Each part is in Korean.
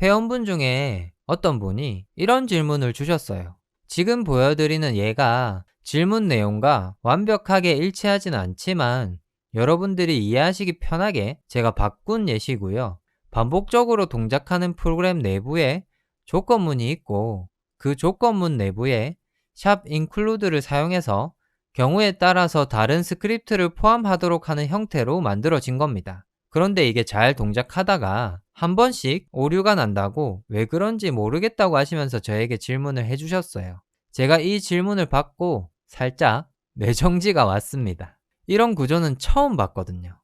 회원분 중에 어떤 분이 이런 질문을 주셨어요. 지금 보여드리는 예가 질문 내용과 완벽하게 일치하진 않지만 여러분들이 이해하시기 편하게 제가 바꾼 예시고요. 반복적으로 동작하는 프로그램 내부에 조건문이 있고 그 조건문 내부에 샵 include를 사용해서 경우에 따라서 다른 스크립트를 포함하도록 하는 형태로 만들어진 겁니다. 그런데 이게 잘 동작하다가 한 번씩 오류가 난다고 왜 그런지 모르겠다고 하시면서 저에게 질문을 해주셨어요. 제가 이 질문을 받고 살짝 뇌정지가 왔습니다. 이런 구조는 처음 봤거든요.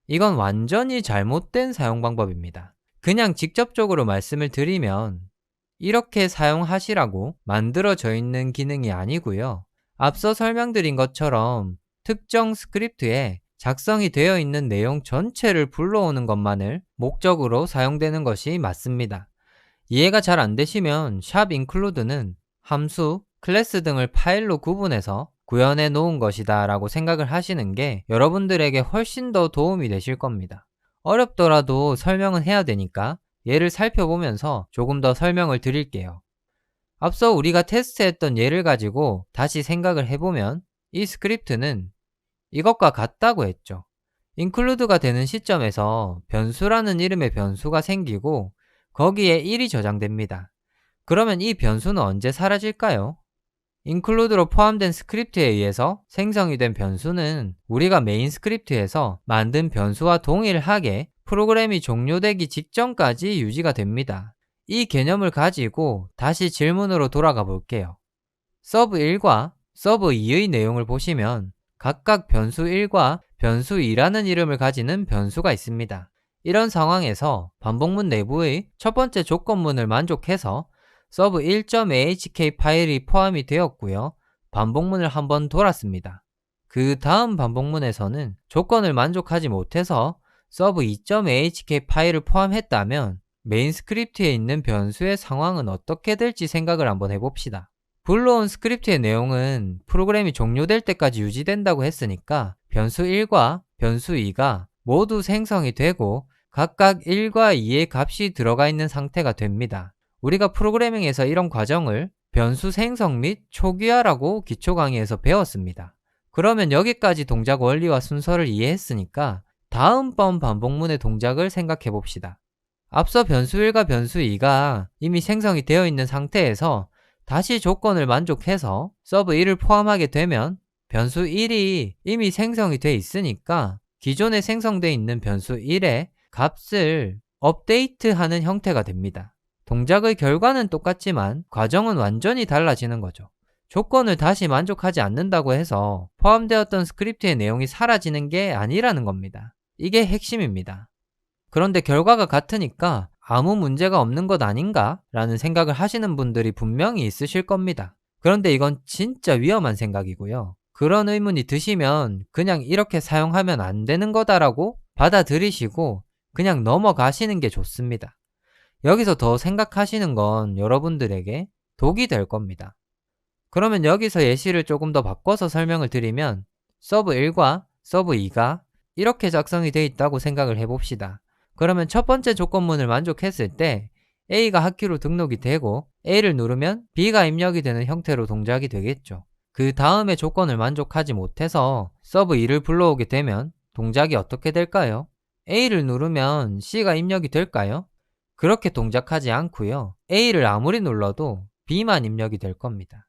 이건 완전히 잘못된 사용 방법입니다. 그냥 직접적으로 말씀을 드리면 이렇게 사용하시라고 만들어져 있는 기능이 아니고요. 앞서 설명드린 것처럼 특정 스크립트에 작성이 되어 있는 내용 전체를 불러오는 것만을 목적으로 사용되는 것이 맞습니다. 이해가 잘 안 되시면 샵 include는 함수, 클래스 등을 파일로 구분해서 구현해 놓은 것이다 라고 생각을 하시는 게 여러분들에게 훨씬 더 도움이 되실 겁니다. 어렵더라도 설명은 해야 되니까 예를 살펴보면서 조금 더 설명을 드릴게요. 앞서 우리가 테스트했던 예를 가지고 다시 생각을 해보면 이 스크립트는 이것과 같다고 했죠. include가 되는 시점에서 변수라는 이름의 변수가 생기고 거기에 1이 저장됩니다. 그러면 이 변수는 언제 사라질까요? include로 포함된 스크립트에 의해서 생성이 된 변수는 우리가 메인 스크립트에서 만든 변수와 동일하게 프로그램이 종료되기 직전까지 유지가 됩니다. 이 개념을 가지고 다시 질문으로 돌아가 볼게요. sub1과 sub2의 내용을 보시면 각각 변수 1과 변수 2라는 이름을 가지는 변수가 있습니다. 이런 상황에서 반복문 내부의 첫 번째 조건문을 만족해서 sub1.ahk 파일이 포함이 되었고요. 반복문을 한번 돌았습니다. 그 다음 반복문에서는 조건을 만족하지 못해서 sub2.ahk 파일을 포함했다면 메인 스크립트에 있는 변수의 상황은 어떻게 될지 생각을 한번 해봅시다. 불러온 스크립트의 내용은 프로그램이 종료될 때까지 유지된다고 했으니까 변수 1과 변수 2가 모두 생성이 되고 각각 1과 2의 값이 들어가 있는 상태가 됩니다. 우리가 프로그래밍에서 이런 과정을 변수 생성 및 초기화라고 기초 강의에서 배웠습니다. 그러면 여기까지 동작 원리와 순서를 이해했으니까 다음번 반복문의 동작을 생각해 봅시다. 앞서 변수 1과 변수 2가 이미 생성이 되어 있는 상태에서 다시 조건을 만족해서 sub1을 포함하게 되면 변수 1이 이미 생성이 되어 있으니까 기존에 생성되어 있는 변수 1의 값을 업데이트하는 형태가 됩니다. 동작의 결과는 똑같지만 과정은 완전히 달라지는 거죠. 조건을 다시 만족하지 않는다고 해서 포함되었던 스크립트의 내용이 사라지는 게 아니라는 겁니다. 이게 핵심입니다. 그런데 결과가 같으니까 아무 문제가 없는 것 아닌가? 라는 생각을 하시는 분들이 분명히 있으실 겁니다. 그런데 이건 진짜 위험한 생각이고요. 그런 의문이 드시면 그냥 이렇게 사용하면 안 되는 거다라고 받아들이시고 그냥 넘어가시는 게 좋습니다. 여기서 더 생각하시는 건 여러분들에게 독이 될 겁니다. 그러면 여기서 예시를 조금 더 바꿔서 설명을 드리면 sub1과 sub2가 이렇게 작성이 되어 있다고 생각을 해봅시다. 그러면 첫 번째 조건문을 만족했을 때 A가 학기로 등록이 되고 A를 누르면 B가 입력이 되는 형태로 동작이 되겠죠. 그 다음에 조건을 만족하지 못해서 sub2를 불러오게 되면 동작이 어떻게 될까요? A를 누르면 C가 입력이 될까요? 그렇게 동작하지 않고요. A를 아무리 눌러도 B만 입력이 될 겁니다.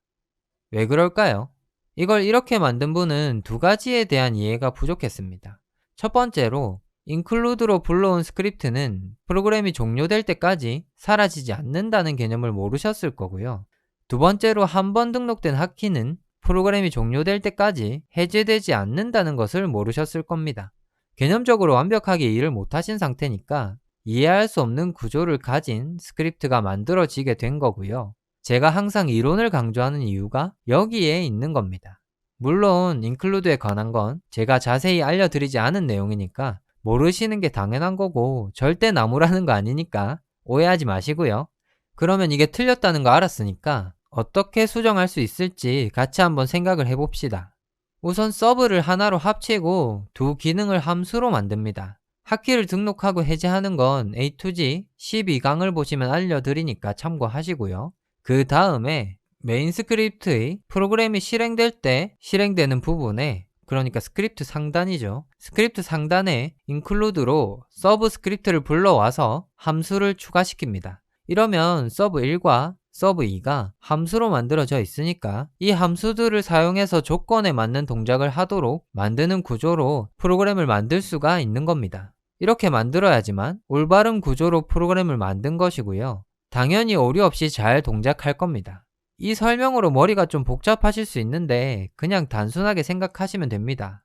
왜 그럴까요? 이걸 이렇게 만든 분은 두 가지에 대한 이해가 부족했습니다. 첫 번째로 include로 불러온 스크립트는 프로그램이 종료될 때까지 사라지지 않는다는 개념을 모르셨을 거고요. 두 번째로 한 번 등록된 핫키는 프로그램이 종료될 때까지 해제되지 않는다는 것을 모르셨을 겁니다. 개념적으로 완벽하게 이해를 못하신 상태니까 이해할 수 없는 구조를 가진 스크립트가 만들어지게 된 거고요. 제가 항상 이론을 강조하는 이유가 여기에 있는 겁니다. 물론 include에 관한 건 제가 자세히 알려드리지 않은 내용이니까 모르시는 게 당연한 거고 절대 나무라는 거 아니니까 오해하지 마시고요. 그러면 이게 틀렸다는 거 알았으니까 어떻게 수정할 수 있을지 같이 한번 생각을 해봅시다. 우선 서브를 하나로 합치고 두 기능을 함수로 만듭니다. 학기를 등록하고 해제하는 건 A to G 12강을 보시면 알려드리니까 참고하시고요. 그 다음에 메인 스크립트의 프로그램이 실행될 때 실행되는 부분에, 그러니까 스크립트 상단이죠. 스크립트 상단에 include로 서브 스크립트를 불러와서 함수를 추가시킵니다. 이러면 서브 1과 서브 2가 함수로 만들어져 있으니까 이 함수들을 사용해서 조건에 맞는 동작을 하도록 만드는 구조로 프로그램을 만들 수가 있는 겁니다. 이렇게 만들어야지만 올바른 구조로 프로그램을 만든 것이고요. 당연히 오류 없이 잘 동작할 겁니다. 이 설명으로 머리가 좀 복잡하실 수 있는데 그냥 단순하게 생각하시면 됩니다.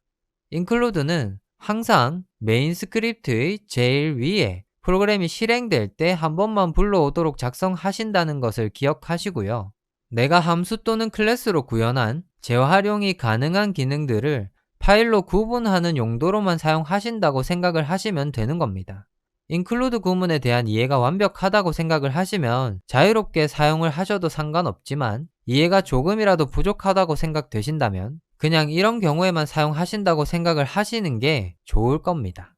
include는 항상 메인 스크립트의 제일 위에 프로그램이 실행될 때 한 번만 불러오도록 작성하신다는 것을 기억하시고요. 내가 함수 또는 클래스로 구현한 재활용이 가능한 기능들을 파일로 구분하는 용도로만 사용하신다고 생각을 하시면 되는 겁니다. include 구문에 대한 이해가 완벽하다고 생각을 하시면 자유롭게 사용을 하셔도 상관없지만, 이해가 조금이라도 부족하다고 생각되신다면 그냥 이런 경우에만 사용하신다고 생각을 하시는 게 좋을 겁니다.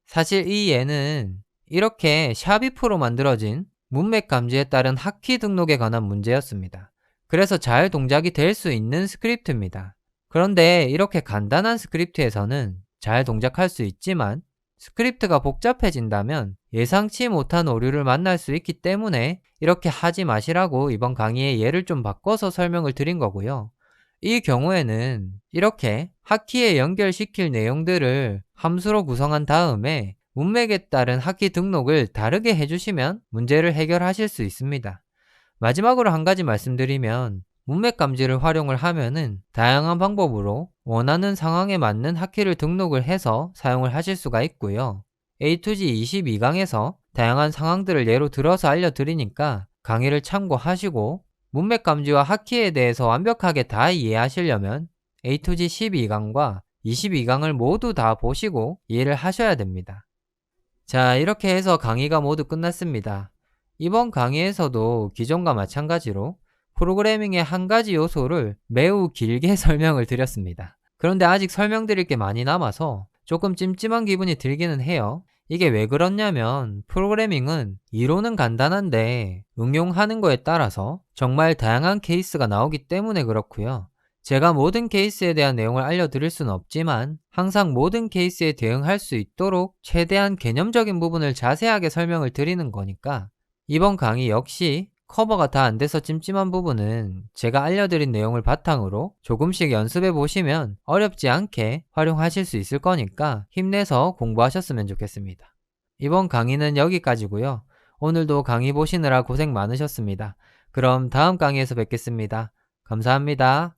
사실 이 예는 이렇게 샵이프로 만들어진 문맥 감지에 따른 학기 등록에 관한 문제였습니다. 그래서 잘 동작이 될 수 있는 스크립트입니다. 그런데 이렇게 간단한 스크립트에서는 잘 동작할 수 있지만 스크립트가 복잡해진다면 예상치 못한 오류를 만날 수 있기 때문에 이렇게 하지 마시라고 이번 강의의 예를 좀 바꿔서 설명을 드린 거고요. 이 경우에는 이렇게 학기에 연결시킬 내용들을 함수로 구성한 다음에 문맥에 따른 학기 등록을 다르게 해주시면 문제를 해결하실 수 있습니다. 마지막으로 한 가지 말씀드리면, 문맥 감지를 활용을 하면은 다양한 방법으로 원하는 상황에 맞는 학기를 등록을 해서 사용을 하실 수가 있고요. A to G 22강에서 다양한 상황들을 예로 들어서 알려드리니까 강의를 참고하시고, 문맥 감지와 학기에 대해서 완벽하게 다 이해하시려면 A to G 12강과 22강을 모두 다 보시고 이해를 하셔야 됩니다. 자, 이렇게 해서 강의가 모두 끝났습니다. 이번 강의에서도 기존과 마찬가지로 프로그래밍의 한 가지 요소를 매우 길게 설명을 드렸습니다. 그런데 아직 설명드릴 게 많이 남아서 조금 찜찜한 기분이 들기는 해요. 이게 왜 그렇냐면 프로그래밍은 이론은 간단한데 응용하는 거에 따라서 정말 다양한 케이스가 나오기 때문에 그렇고요. 제가 모든 케이스에 대한 내용을 알려드릴 수는 없지만 항상 모든 케이스에 대응할 수 있도록 최대한 개념적인 부분을 자세하게 설명을 드리는 거니까 이번 강의 역시 커버가 다 안 돼서 찜찜한 부분은 제가 알려드린 내용을 바탕으로 조금씩 연습해 보시면 어렵지 않게 활용하실 수 있을 거니까 힘내서 공부하셨으면 좋겠습니다. 이번 강의는 여기까지고요. 오늘도 강의 보시느라 고생 많으셨습니다. 그럼 다음 강의에서 뵙겠습니다. 감사합니다.